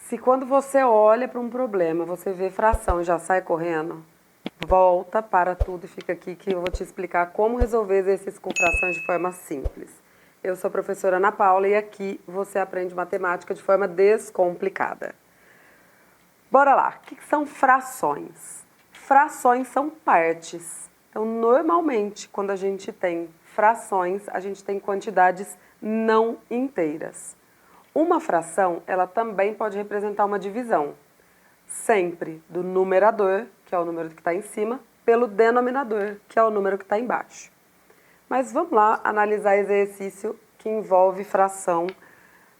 Se quando você olha para um problema, você vê fração e já sai correndo, volta para tudo e fica aqui que eu vou te explicar como resolver exercícios com frações de forma simples. Eu sou a professora Ana Paula e aqui você aprende matemática de forma descomplicada. Bora lá, o que são frações? Frações são partes. Então, normalmente, quando a gente tem frações, a gente tem quantidades não inteiras. Uma fração, ela também pode representar uma divisão, sempre do numerador, que é o número que está em cima, pelo denominador, que é o número que está embaixo. Mas vamos lá analisar exercício que envolve fração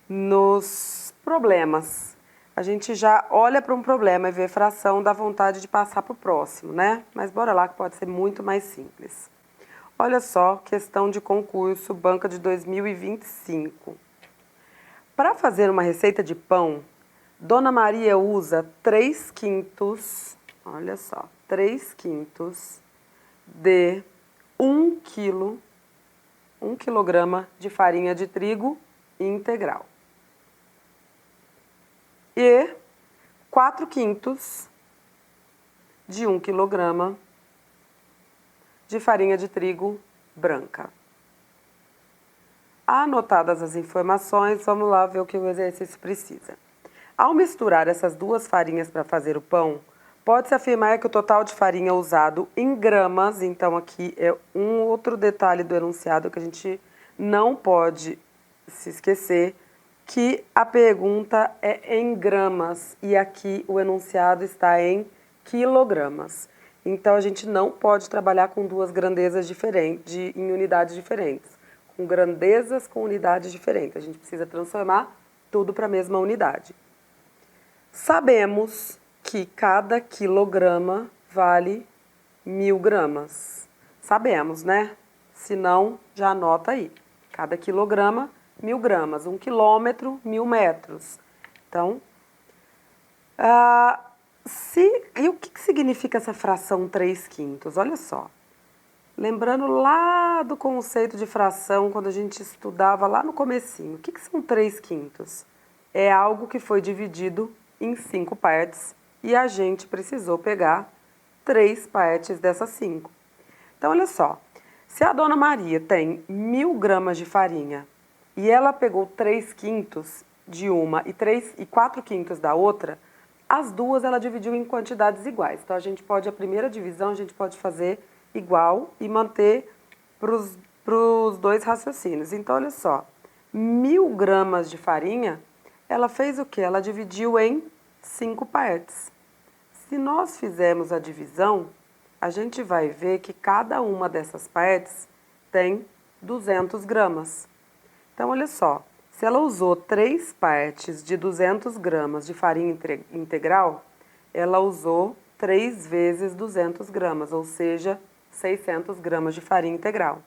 nos problemas. A gente já olha para um problema e vê fração, dá vontade de passar para o próximo, né? Mas bora lá que pode ser muito mais simples. Olha só, questão de concurso, banca de 2025. Para fazer uma receita de pão, Dona Maria usa 3/5, olha só, 3/5 de 1 quilograma de farinha de trigo integral. E 4/5 de 1 quilograma de farinha de trigo branca. Anotadas as informações, vamos lá ver o que o exercício precisa. Ao misturar essas duas farinhas para fazer o pão, pode-se afirmar que o total de farinha usado em gramas, então aqui é um outro detalhe do enunciado que a gente não pode se esquecer, que a pergunta é em gramas e aqui o enunciado está em quilogramas. Então a gente não pode trabalhar com duas grandezas diferentes, em unidades diferentes. Com grandezas com unidades diferentes. A gente precisa transformar tudo para a mesma unidade. Sabemos que cada quilograma vale 1.000 gramas. Sabemos, né? Se não, já anota aí. Cada quilograma, 1.000 gramas. 1 quilômetro, 1.000 metros. Então, e o que significa essa fração 3/5? Olha só. Lembrando lá do conceito de fração, quando a gente estudava lá no comecinho. O que são 3/5? É algo que foi dividido em 5 partes e a gente precisou pegar 3 partes dessas 5. Então, olha só. Se a Dona Maria tem 1.000 gramas de farinha e ela pegou 3/5 de uma e 4/5 da outra, as duas ela dividiu em quantidades iguais. Então, a primeira divisão, a gente pode fazer igual e manter para os dois raciocínios. Então, olha só, 1.000 gramas de farinha, ela fez o quê? Ela dividiu em 5 partes. Se nós fizermos a divisão, a gente vai ver que cada uma dessas partes tem 200 gramas. Então, olha só, se ela usou 3 partes de 200 gramas de farinha integral, ela usou 3 vezes 200 gramas, ou seja, 600 gramas de farinha integral.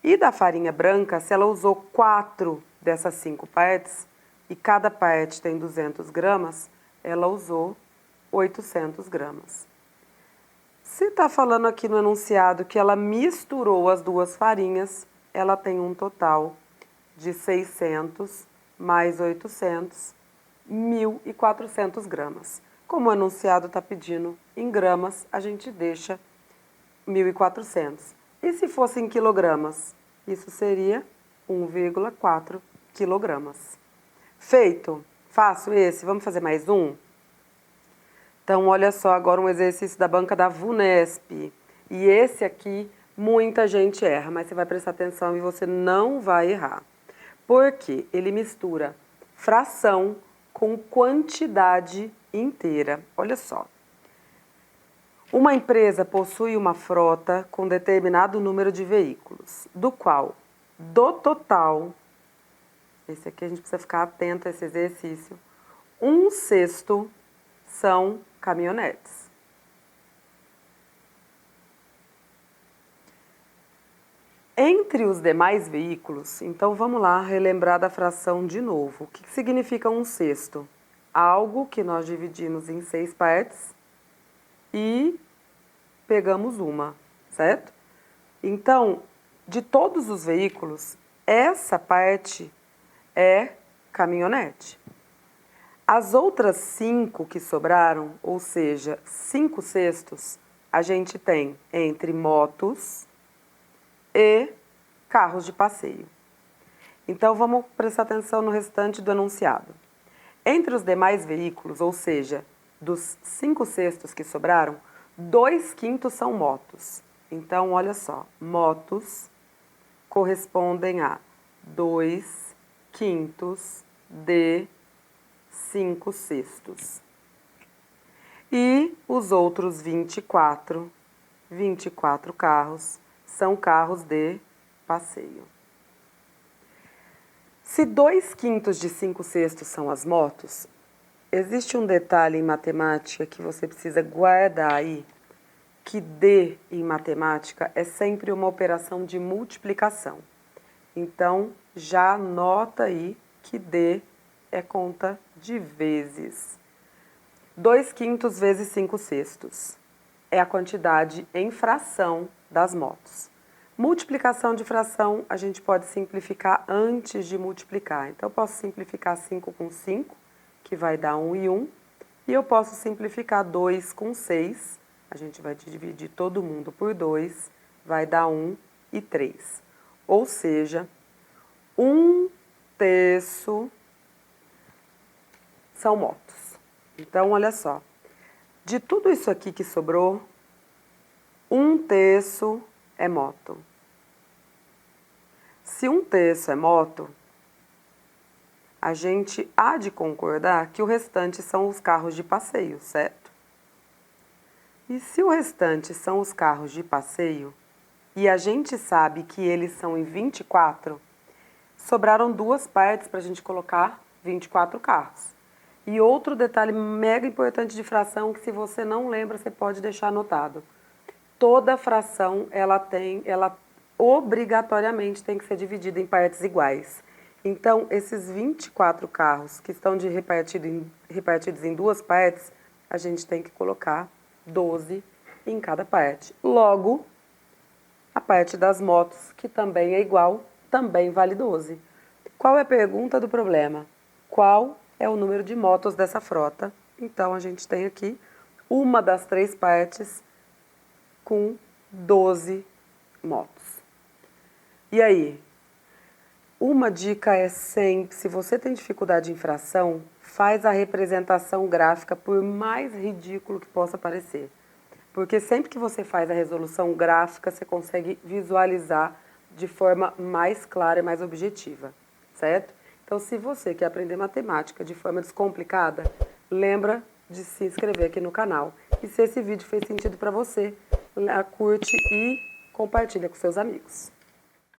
E da farinha branca, se ela usou 4 dessas 5 partes, e cada parte tem 200 gramas, ela usou 800 gramas. Se está falando aqui no enunciado que ela misturou as duas farinhas, ela tem um total de 600 mais 800, 1.400 gramas. Como o enunciado está pedindo em gramas, a gente deixa 1.400. E se fosse em quilogramas? Isso seria 1,4 quilogramas. Feito? Fácil esse? Vamos fazer mais um? Então, olha só agora um exercício da banca da VUNESP. E esse aqui, muita gente erra, mas você vai prestar atenção e você não vai errar. Porque ele mistura fração com quantidade inteira. Olha só. Uma empresa possui uma frota com determinado número de veículos, do qual, do total, esse aqui a gente precisa ficar atento a esse exercício, 1/6 são caminhonetes. Entre os demais veículos, então vamos lá relembrar da fração de novo. O que significa 1/6? Algo que nós dividimos em 6 partes e pegamos uma, certo? Então, de todos os veículos, essa parte é caminhonete. As outras 5 que sobraram, ou seja, 5/6, a gente tem entre motos e carros de passeio. Então, vamos prestar atenção no restante do enunciado. Entre os demais veículos, ou seja, dos 5/6 que sobraram, 2/5 são motos. Então, olha só, motos correspondem a 2/5 de 5/6. E os outros 24 carros são carros de passeio. Se 2/5 de 5/6 são as motos, existe um detalhe em matemática que você precisa guardar aí, que D em matemática é sempre uma operação de multiplicação. Então, já anota aí que D é conta de vezes. 2/5 vezes 5/6 é a quantidade em fração das motos. Multiplicação de fração a gente pode simplificar antes de multiplicar. Então, eu posso simplificar 5 com 5, que vai dar 1 e 1. E eu posso simplificar 2 com 6, a gente vai dividir todo mundo por 2, vai dar 1 e 3. Ou seja, 1/3 são motos. Então, olha só, de tudo isso aqui que sobrou, 1/3 é moto. Se 1/3 é moto, a gente há de concordar que o restante são os carros de passeio, certo? E se o restante são os carros de passeio, e a gente sabe que eles são em 24, sobraram 2 partes para a gente colocar 24 carros. E outro detalhe mega importante de fração, que se você não lembra, você pode deixar anotado. Toda fração, ela obrigatoriamente tem que ser dividida em partes iguais. Então, esses 24 carros que estão repartidos em 2 partes, a gente tem que colocar 12 em cada parte. Logo, a parte das motos, que também é igual, também vale 12. Qual é a pergunta do problema? Qual é o número de motos dessa frota? Então, a gente tem aqui uma das 3 partes com 12 motos. E aí? Uma dica é sempre, se você tem dificuldade em fração, faz a representação gráfica, por mais ridículo que possa parecer. Porque sempre que você faz a resolução gráfica, você consegue visualizar de forma mais clara e mais objetiva, certo? Então, se você quer aprender matemática de forma descomplicada, lembra de se inscrever aqui no canal. E se esse vídeo fez sentido para você, curte e compartilha com seus amigos.